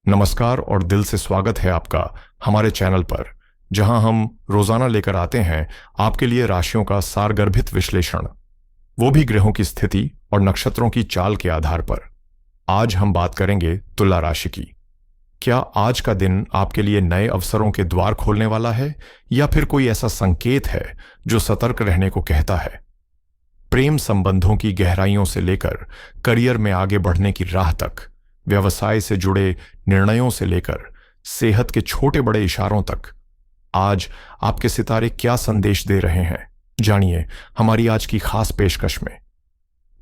नमस्कार और दिल से स्वागत है आपका हमारे चैनल पर, जहां हम रोजाना लेकर आते हैं आपके लिए राशियों का सारगर्भित विश्लेषण, वो भी ग्रहों की स्थिति और नक्षत्रों की चाल के आधार पर। आज हम बात करेंगे तुला राशि की। क्या आज का दिन आपके लिए नए अवसरों के द्वार खोलने वाला है, या फिर कोई ऐसा संकेत है जो सतर्क रहने को कहता है? प्रेम संबंधों की गहराइयों से लेकर करियर में आगे बढ़ने की राह तक, व्यवसाय से जुड़े निर्णयों से लेकर सेहत के छोटे बड़े इशारों तक, आज आपके सितारे क्या संदेश दे रहे हैं, जानिए हमारी आज की खास पेशकश में।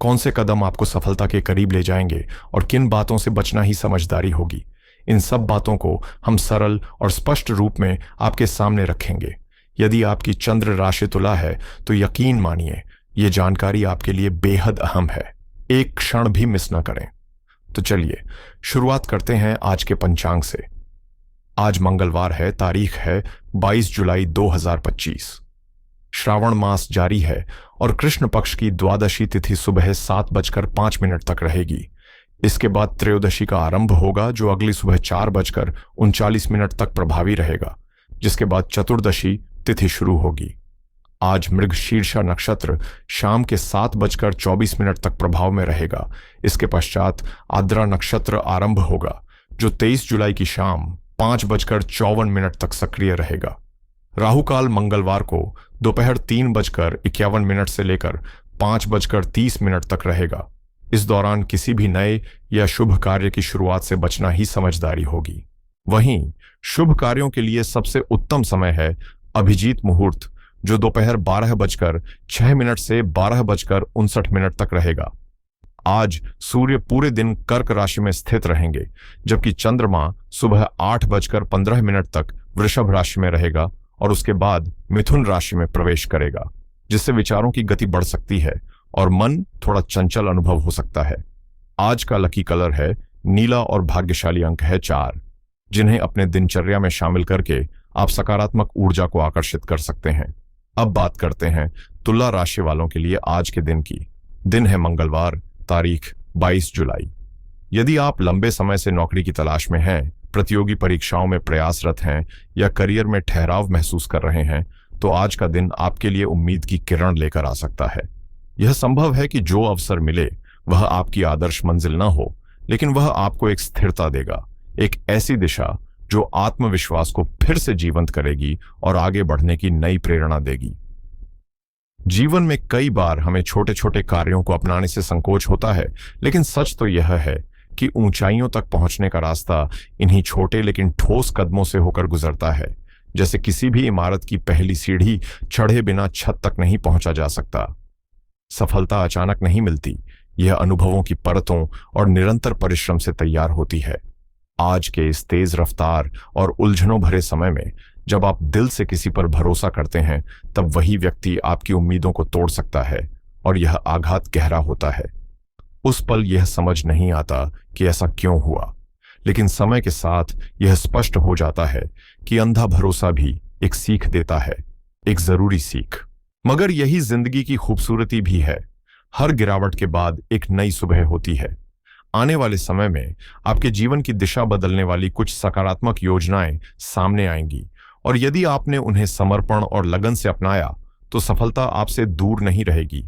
कौन से कदम आपको सफलता के करीब ले जाएंगे और किन बातों से बचना ही समझदारी होगी, इन सब बातों को हम सरल और स्पष्ट रूप में आपके सामने रखेंगे। यदि आपकी चंद्र राशि तुला है तो यकीन मानिए ये जानकारी आपके लिए बेहद अहम है। एक क्षण भी मिस न करें। तो चलिए शुरुआत करते हैं आज के पंचांग से। आज मंगलवार है, तारीख है 22 जुलाई 2025। श्रावण मास जारी है और कृष्ण पक्ष की द्वादशी तिथि सुबह 7:05 तक रहेगी। इसके बाद त्रयोदशी का आरंभ होगा, जो अगली सुबह 4:39 तक प्रभावी रहेगा, जिसके बाद चतुर्दशी तिथि शुरू होगी। आज मृगशीर्षा नक्षत्र शाम के 7:24 तक प्रभाव में रहेगा। इसके पश्चात आद्रा नक्षत्र आरंभ होगा, जो 23 जुलाई की शाम 5:54 तक सक्रिय रहेगा। राहुकाल मंगलवार को दोपहर 3:51 से लेकर 5:30 तक रहेगा। इस दौरान किसी भी नए या शुभ कार्य की शुरुआत से बचना ही समझदारी होगी। वहीं शुभ कार्यों के लिए सबसे उत्तम समय है अभिजीत मुहूर्त, जो दोपहर 12:06 से 12:59 तक रहेगा। आज सूर्य पूरे दिन कर्क राशि में स्थित रहेंगे, जबकि चंद्रमा सुबह 8:15 तक वृषभ राशि में रहेगा और उसके बाद मिथुन राशि में प्रवेश करेगा, जिससे विचारों की गति बढ़ सकती है और मन थोड़ा चंचल अनुभव हो सकता है। आज का लकी कलर है नीला और भाग्यशाली अंक है 4, जिन्हें अपने दिनचर्या में शामिल करके आप सकारात्मक ऊर्जा को आकर्षित कर सकते हैं। अब बात करते हैं तुला राशि वालों के लिए आज के दिन की। दिन है मंगलवार, तारीख 22 जुलाई। यदि आप लंबे समय से नौकरी की तलाश में हैं, प्रतियोगी परीक्षाओं में प्रयासरत हैं या करियर में ठहराव महसूस कर रहे हैं, तो आज का दिन आपके लिए उम्मीद की किरण लेकर आ सकता है। यह संभव है कि जो अवसर मिले वह आपकी आदर्श मंजिल न हो, लेकिन वह आपको एक स्थिरता देगा, एक ऐसी दिशा जो आत्मविश्वास को फिर से जीवंत करेगी और आगे बढ़ने की नई प्रेरणा देगी। जीवन में कई बार हमें छोटे छोटे कार्यों को अपनाने से संकोच होता है, लेकिन सच तो यह है कि ऊंचाइयों तक पहुंचने का रास्ता इन्हीं छोटे लेकिन ठोस कदमों से होकर गुजरता है। जैसे किसी भी इमारत की पहली सीढ़ी चढ़े बिना छत तक नहीं पहुंचा जा सकता। सफलता अचानक नहीं मिलती, यह अनुभवों की परतों और निरंतर परिश्रम से तैयार होती है। आज के इस तेज रफ्तार और उलझनों भरे समय में जब आप दिल से किसी पर भरोसा करते हैं, तब वही व्यक्ति आपकी उम्मीदों को तोड़ सकता है और यह आघात गहरा होता है। उस पल यह समझ नहीं आता कि ऐसा क्यों हुआ, लेकिन समय के साथ यह स्पष्ट हो जाता है कि अंधा भरोसा भी एक सीख देता है, एक जरूरी सीख। मगर यही जिंदगी की खूबसूरती भी है। हर गिरावट के बाद एक नई सुबह होती है। आने वाले समय में आपके जीवन की दिशा बदलने वाली कुछ सकारात्मक योजनाएं सामने आएंगी, और यदि आपने उन्हें समर्पण और लगन से अपनाया तो सफलता आपसे दूर नहीं रहेगी।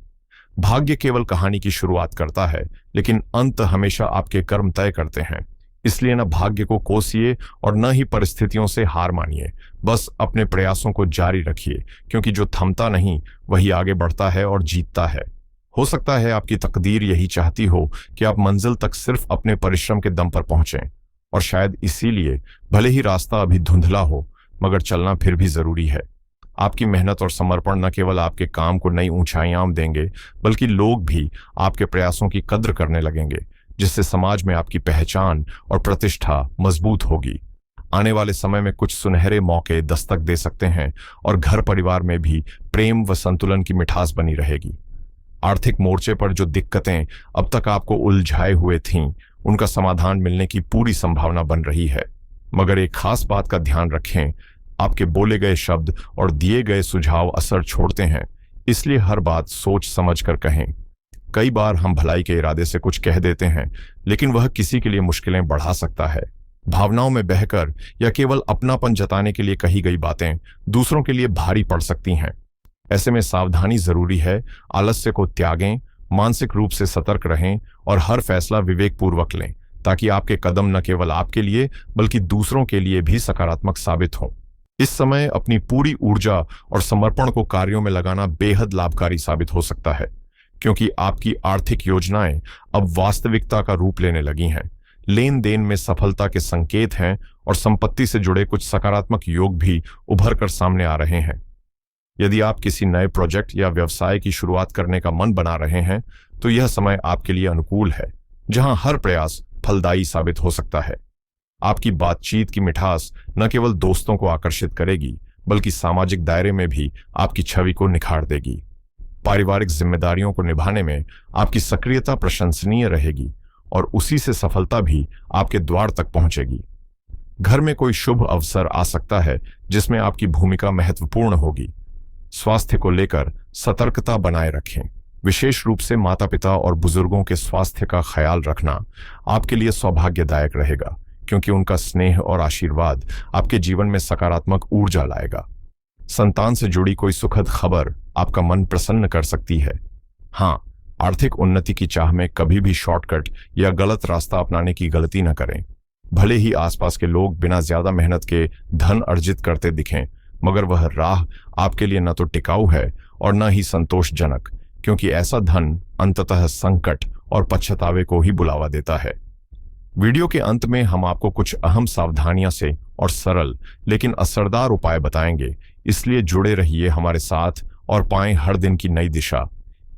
भाग्य केवल कहानी की शुरुआत करता है, लेकिन अंत हमेशा आपके कर्म तय करते हैं। इसलिए न भाग्य को कोसिए और न ही परिस्थितियों से हार मानिए। बस अपने प्रयासों को जारी रखिए, क्योंकि जो थमता नहीं वही आगे बढ़ता है और जीतता है। हो सकता है आपकी तकदीर यही चाहती हो कि आप मंजिल तक सिर्फ अपने परिश्रम के दम पर पहुंचें, और शायद इसीलिए भले ही रास्ता अभी धुंधला हो, मगर चलना फिर भी जरूरी है। आपकी मेहनत और समर्पण न केवल आपके काम को नई ऊंचाइयां देंगे, बल्कि लोग भी आपके प्रयासों की कद्र करने लगेंगे, जिससे समाज में आपकी पहचान और प्रतिष्ठा मजबूत होगी। आने वाले समय में कुछ सुनहरे मौके दस्तक दे सकते हैं और घर परिवार में भी प्रेम व संतुलन की मिठास बनी रहेगी। आर्थिक मोर्चे पर जो दिक्कतें अब तक आपको उलझाए हुए थीं, उनका समाधान मिलने की पूरी संभावना बन रही है। मगर एक खास बात का ध्यान रखें, आपके बोले गए शब्द और दिए गए सुझाव असर छोड़ते हैं, इसलिए हर बात सोच समझ कर कहें। कई बार हम भलाई के इरादे से कुछ कह देते हैं, लेकिन वह किसी के लिए मुश्किलें बढ़ा सकता है। भावनाओं में बहकर या केवल अपनापन जताने के लिए कही गई बातें दूसरों के लिए भारी पड़ सकती हैं। ऐसे में सावधानी जरूरी है। आलस्य को त्यागें, मानसिक रूप से सतर्क रहें और हर फैसला विवेकपूर्वक लें, ताकि आपके कदम न केवल आपके लिए बल्कि दूसरों के लिए भी सकारात्मक साबित हों। इस समय अपनी पूरी ऊर्जा और समर्पण को कार्यों में लगाना बेहद लाभकारी साबित हो सकता है, क्योंकि आपकी आर्थिक योजनाएं अब वास्तविकता का रूप लेने लगी हैं। लेन देन में सफलता के संकेत हैं और संपत्ति से जुड़े कुछ सकारात्मक योग भी उभर कर सामने आ रहे हैं। यदि आप किसी नए प्रोजेक्ट या व्यवसाय की शुरुआत करने का मन बना रहे हैं, तो यह समय आपके लिए अनुकूल है, जहां हर प्रयास फलदायी साबित हो सकता है। आपकी बातचीत की मिठास न केवल दोस्तों को आकर्षित करेगी, बल्कि सामाजिक दायरे में भी आपकी छवि को निखार देगी। पारिवारिक जिम्मेदारियों को निभाने में आपकी सक्रियता प्रशंसनीय रहेगी और उसी से सफलता भी आपके द्वार तक पहुंचेगी। घर में कोई शुभ अवसर आ सकता है जिसमें आपकी भूमिका महत्वपूर्ण होगी। स्वास्थ्य को लेकर सतर्कता बनाए रखें। विशेष रूप से माता पिता और बुजुर्गों के स्वास्थ्य का ख्याल रखना आपके लिए सौभाग्यदायक रहेगा, क्योंकि उनका स्नेह और आशीर्वाद आपके जीवन में सकारात्मक ऊर्जा लाएगा। संतान से जुड़ी कोई सुखद खबर आपका मन प्रसन्न कर सकती है। हाँ, आर्थिक उन्नति की चाह में कभी भी शॉर्टकट या गलत रास्ता अपनाने की गलती न करें। भले ही आसपास के लोग बिना ज्यादा मेहनत के धन अर्जित करते दिखें, मगर वह राह आपके लिए न तो टिकाऊ है और न ही संतोषजनक, क्योंकि ऐसा धन अंततः संकट और पछतावे को ही बुलावा देता है। वीडियो के अंत में हम आपको कुछ अहम सावधानियां से और सरल लेकिन असरदार उपाय बताएंगे, इसलिए जुड़े रहिए हमारे साथ और पाएं हर दिन की नई दिशा।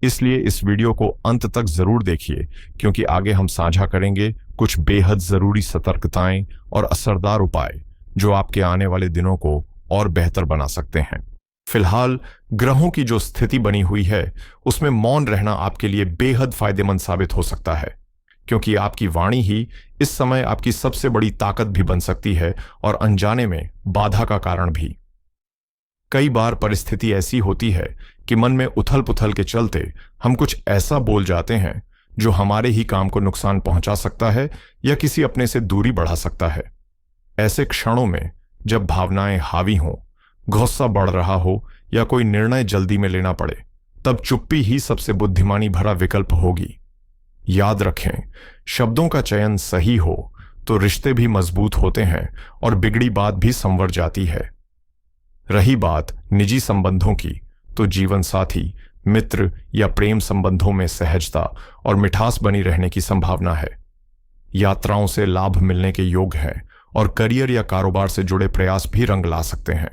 इसलिए इस वीडियो को अंत तक जरूर देखिए, क्योंकि आगे हम साझा करेंगे कुछ बेहद जरूरी सतर्कताएं और असरदार उपाय जो आपके आने वाले दिनों को और बेहतर बना सकते हैं। फिलहाल ग्रहों की जो स्थिति बनी हुई है, उसमें मौन रहना आपके लिए बेहद फायदेमंद साबित हो सकता है, क्योंकि आपकी वाणी ही इस समय आपकी सबसे बड़ी ताकत भी बन सकती है और अनजाने में बाधा का कारण भी। कई बार परिस्थिति ऐसी होती है कि मन में उथल पुथल के चलते हम कुछ ऐसा बोल जाते हैं जो हमारे ही काम को नुकसान पहुंचा सकता है या किसी अपने से दूरी बढ़ा सकता है। ऐसे क्षणों में जब भावनाएं हावी हों, गुस्सा बढ़ रहा हो या कोई निर्णय जल्दी में लेना पड़े, तब चुप्पी ही सबसे बुद्धिमानी भरा विकल्प होगी। याद रखें, शब्दों का चयन सही हो तो रिश्ते भी मजबूत होते हैं और बिगड़ी बात भी संवर जाती है। रही बात निजी संबंधों की, तो जीवन साथी, मित्र या प्रेम संबंधों में सहजता और मिठास बनी रहने की संभावना है। यात्राओं से लाभ मिलने के योग हैं और करियर या कारोबार से जुड़े प्रयास भी रंग ला सकते हैं।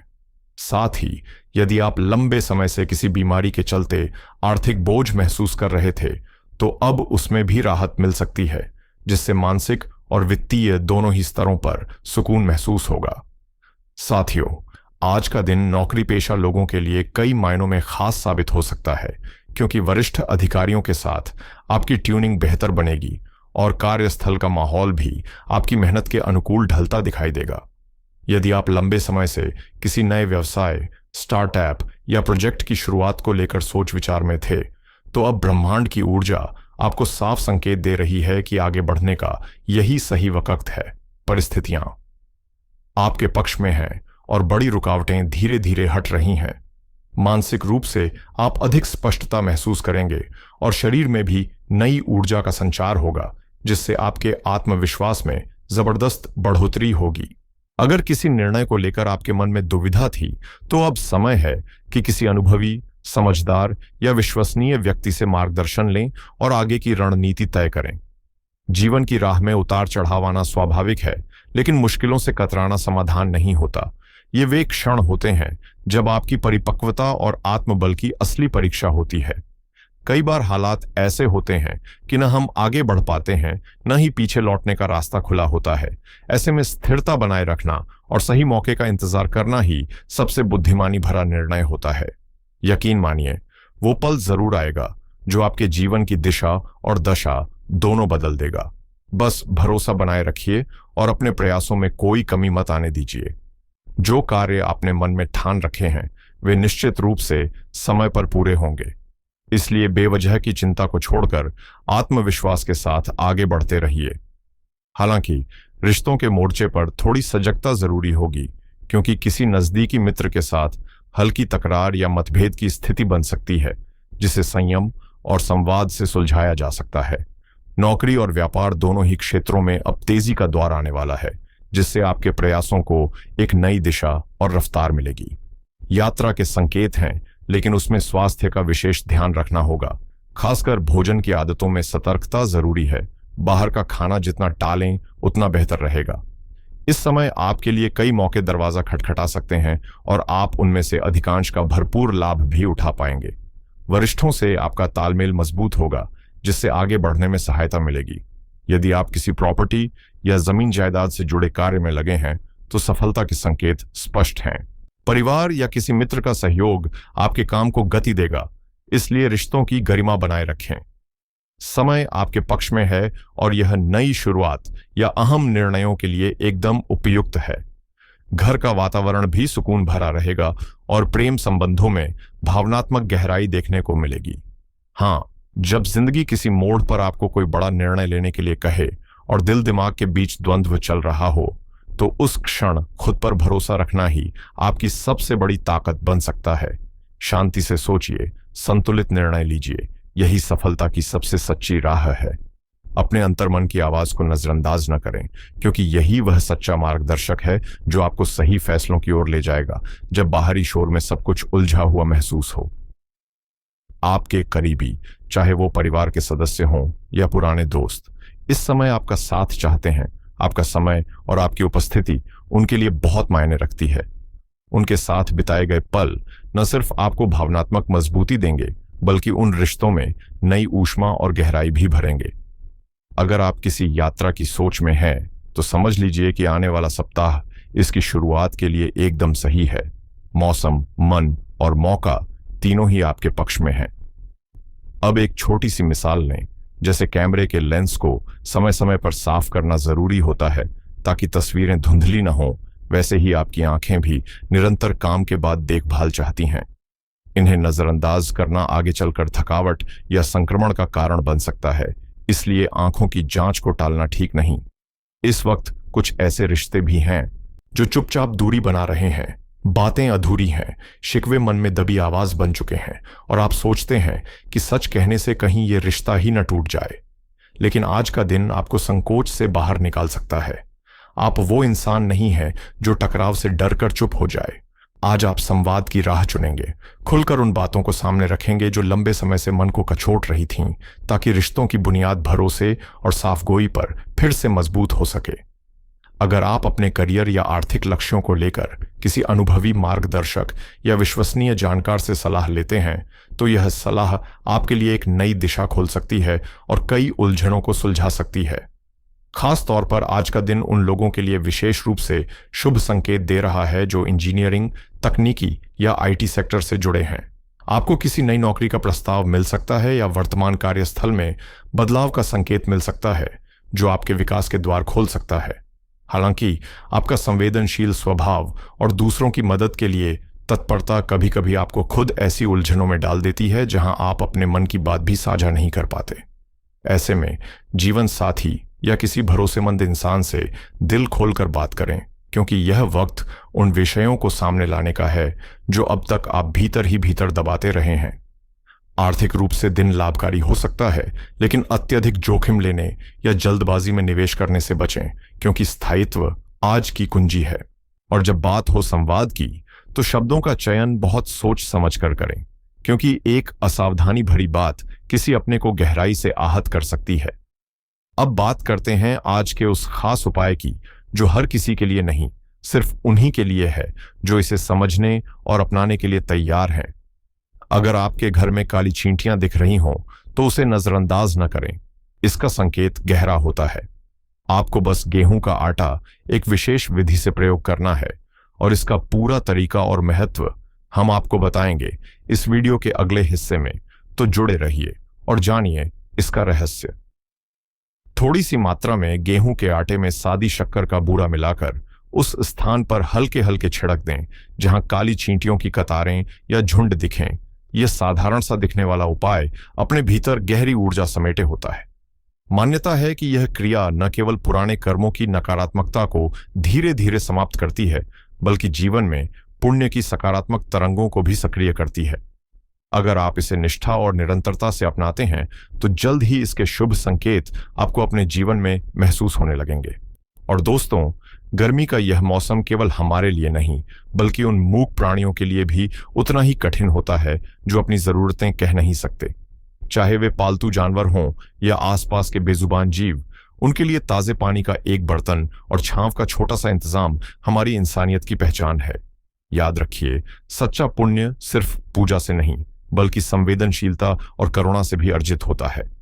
साथ ही यदि आप लंबे समय से किसी बीमारी के चलते आर्थिक बोझ महसूस कर रहे थे, तो अब उसमें भी राहत मिल सकती है, जिससे मानसिक और वित्तीय दोनों ही स्तरों पर सुकून महसूस होगा। साथियों, आज का दिन नौकरी पेशा लोगों के लिए कई मायनों में खास साबित हो सकता है, क्योंकि वरिष्ठ अधिकारियों के साथ आपकी ट्यूनिंग बेहतर बनेगी और कार्यस्थल का माहौल भी आपकी मेहनत के अनुकूल ढलता दिखाई देगा। यदि आप लंबे समय से किसी नए व्यवसाय, स्टार्टअप या प्रोजेक्ट की शुरुआत को लेकर सोच विचार में थे, तो अब ब्रह्मांड की ऊर्जा आपको साफ संकेत दे रही है कि आगे बढ़ने का यही सही वक्त है। परिस्थितियां आपके पक्ष में हैं और बड़ी रुकावटें धीरे धीरे हट रही हैं। मानसिक रूप से आप अधिक स्पष्टता महसूस करेंगे और शरीर में भी नई ऊर्जा का संचार होगा, जिससे आपके आत्मविश्वास में जबरदस्त बढ़ोतरी होगी। अगर किसी निर्णय को लेकर आपके मन में दुविधा थी, तो अब समय है कि किसी अनुभवी, समझदार या विश्वसनीय व्यक्ति से मार्गदर्शन लें और आगे की रणनीति तय करें। जीवन की राह में उतार चढ़ाव आना स्वाभाविक है, लेकिन मुश्किलों से कतराना समाधान नहीं होता। ये वे क्षण होते हैं जब आपकी परिपक्वता और आत्मबल की असली परीक्षा होती है। कई बार हालात ऐसे होते हैं कि न हम आगे बढ़ पाते हैं, न ही पीछे लौटने का रास्ता खुला होता है। ऐसे में स्थिरता बनाए रखना और सही मौके का इंतजार करना ही सबसे बुद्धिमानी भरा निर्णय होता है। यकीन मानिए, वो पल जरूर आएगा जो आपके जीवन की दिशा और दशा दोनों बदल देगा। बस भरोसा बनाए रखिए और अपने प्रयासों में कोई कमी मत आने दीजिए। जो कार्य आपने मन में ठान रखे हैं, वे निश्चित रूप से समय पर पूरे होंगे। इसलिए बेवजह की चिंता को छोड़कर आत्मविश्वास के साथ आगे बढ़ते रहिए। हालांकि रिश्तों के मोर्चे पर थोड़ी सजगता जरूरी होगी, क्योंकि किसी नजदीकी मित्र के साथ हल्की तकरार या मतभेद की स्थिति बन सकती है, जिसे संयम और संवाद से सुलझाया जा सकता है। नौकरी और व्यापार दोनों ही क्षेत्रों में अब तेजी का दौर आने वाला है, जिससे आपके प्रयासों को एक नई दिशा और रफ्तार मिलेगी। यात्रा के संकेत हैं, लेकिन उसमें स्वास्थ्य का विशेष ध्यान रखना होगा। खासकर भोजन की आदतों में सतर्कता जरूरी है। बाहर का खाना जितना टालें उतना बेहतर रहेगा। इस समय आपके लिए कई मौके दरवाजा खटखटा सकते हैं और आप उनमें से अधिकांश का भरपूर लाभ भी उठा पाएंगे। वरिष्ठों से आपका तालमेल मजबूत होगा, जिससे आगे बढ़ने में सहायता मिलेगी। यदि आप किसी प्रॉपर्टी या जमीन जायदाद से जुड़े कार्य में लगे हैं तो सफलता के संकेत स्पष्ट हैं। परिवार या किसी मित्र का सहयोग आपके काम को गति देगा, इसलिए रिश्तों की गरिमा बनाए रखें। समय आपके पक्ष में है और यह नई शुरुआत या अहम निर्णयों के लिए एकदम उपयुक्त है। घर का वातावरण भी सुकून भरा रहेगा और प्रेम संबंधों में भावनात्मक गहराई देखने को मिलेगी। हाँ, जब जिंदगी किसी मोड़ पर आपको कोई बड़ा निर्णय लेने के लिए कहे और दिल दिमाग के बीच द्वंद्व चल रहा हो, तो उस क्षण खुद पर भरोसा रखना ही आपकी सबसे बड़ी ताकत बन सकता है। शांति से सोचिए, संतुलित निर्णय लीजिए, यही सफलता की सबसे सच्ची राह है। अपने अंतर्मन की आवाज को नजरअंदाज न करें, क्योंकि यही वह सच्चा मार्गदर्शक है जो आपको सही फैसलों की ओर ले जाएगा जब बाहरी शोर में सब कुछ उलझा हुआ महसूस हो। आपके करीबी, चाहे वो परिवार के सदस्य हों या पुराने दोस्त, इस समय आपका साथ चाहते हैं। आपका समय और आपकी उपस्थिति उनके लिए बहुत मायने रखती है। उनके साथ बिताए गए पल न सिर्फ आपको भावनात्मक मजबूती देंगे, बल्कि उन रिश्तों में नई ऊष्मा और गहराई भी भरेंगे। अगर आप किसी यात्रा की सोच में हैं, तो समझ लीजिए कि आने वाला सप्ताह इसकी शुरुआत के लिए एकदम सही है। मौसम, मन और मौका तीनों ही आपके पक्ष में हैं। अब एक छोटी सी मिसाल लें। जैसे कैमरे के लेंस को समय समय पर साफ करना जरूरी होता है ताकि तस्वीरें धुंधली न हों, वैसे ही आपकी आंखें भी निरंतर काम के बाद देखभाल चाहती हैं। इन्हें नजरअंदाज करना आगे चलकर थकावट या संक्रमण का कारण बन सकता है, इसलिए आंखों की जांच को टालना ठीक नहीं। इस वक्त कुछ ऐसे रिश्ते भी हैं जो चुपचाप दूरी बना रहे हैं। बातें अधूरी हैं, शिकवे मन में दबी आवाज बन चुके हैं और आप सोचते हैं कि सच कहने से कहीं ये रिश्ता ही न टूट जाए। लेकिन आज का दिन आपको संकोच से बाहर निकाल सकता है। आप वो इंसान नहीं हैं जो टकराव से डरकर चुप हो जाए। आज आप संवाद की राह चुनेंगे, खुलकर उन बातों को सामने रखेंगे जो लंबे समय से मन को कचोट रही थीं, ताकि रिश्तों की बुनियाद भरोसे और साफगोई पर फिर से मजबूत हो सके। अगर आप अपने करियर या आर्थिक लक्ष्यों को लेकर किसी अनुभवी मार्गदर्शक या विश्वसनीय जानकार से सलाह लेते हैं, तो यह सलाह आपके लिए एक नई दिशा खोल सकती है और कई उलझनों को सुलझा सकती है। खास तौर पर आज का दिन उन लोगों के लिए विशेष रूप से शुभ संकेत दे रहा है जो इंजीनियरिंग, तकनीकी या आईटी सेक्टर से जुड़े हैं। आपको किसी नई नौकरी का प्रस्ताव मिल सकता है या वर्तमान कार्यस्थल में बदलाव का संकेत मिल सकता है, जो आपके विकास के द्वार खोल सकता है। हालांकि आपका संवेदनशील स्वभाव और दूसरों की मदद के लिए तत्परता कभी कभी आपको खुद ऐसी उलझनों में डाल देती है जहां आप अपने मन की बात भी साझा नहीं कर पाते। ऐसे में जीवन साथी या किसी भरोसेमंद इंसान से दिल खोलकर बात करें, क्योंकि यह वक्त उन विषयों को सामने लाने का है जो अब तक आप भीतर ही भीतर दबाते रहे हैं। आर्थिक रूप से दिन लाभकारी हो सकता है, लेकिन अत्यधिक जोखिम लेने या जल्दबाजी में निवेश करने से बचें, क्योंकि स्थायित्व आज की कुंजी है। और जब बात हो संवाद की, तो शब्दों का चयन बहुत सोच समझ कर करें, क्योंकि एक असावधानी भरी बात किसी अपने को गहराई से आहत कर सकती है। अब बात करते हैं आज के उस खास उपाय की जो हर किसी के लिए नहीं, सिर्फ उन्हीं के लिए है जो इसे समझने और अपनाने के लिए तैयार हैं। अगर आपके घर में काली चींटियां दिख रही हों, तो उसे नजरअंदाज न करें। इसका संकेत गहरा होता है। आपको बस गेहूं का आटा एक विशेष विधि से प्रयोग करना है, और इसका पूरा तरीका और महत्व हम आपको बताएंगे इस वीडियो के अगले हिस्से में। तो जुड़े रहिए और जानिए इसका रहस्य। थोड़ी सी मात्रा में गेहूं के आटे में सादी शक्कर का बूरा मिलाकर उस स्थान पर हल्के हल्के छिड़क दें जहां काली चींटियों की कतारें या झुंड दिखें। यह साधारण सा दिखने वाला उपाय अपने भीतर गहरी ऊर्जा समेटे होता है। मान्यता है कि यह क्रिया न केवल पुराने कर्मों की नकारात्मकता को धीरे धीरे समाप्त करती है, बल्कि जीवन में पुण्य की सकारात्मक तरंगों को भी सक्रिय करती है। अगर आप इसे निष्ठा और निरंतरता से अपनाते हैं तो जल्द ही इसके शुभ संकेत आपको अपने जीवन में महसूस होने लगेंगे। और दोस्तों, गर्मी का यह मौसम केवल हमारे लिए नहीं, बल्कि उन मूक प्राणियों के लिए भी उतना ही कठिन होता है जो अपनी जरूरतें कह नहीं सकते। चाहे वे पालतू जानवर हों या आसपास के बेजुबान जीव, उनके लिए ताजे पानी का एक बर्तन और छांव का छोटा सा इंतजाम हमारी इंसानियत की पहचान है। याद रखिए, सच्चा पुण्य सिर्फ पूजा से नहीं, बल्कि संवेदनशीलता और करुणा से भी अर्जित होता है।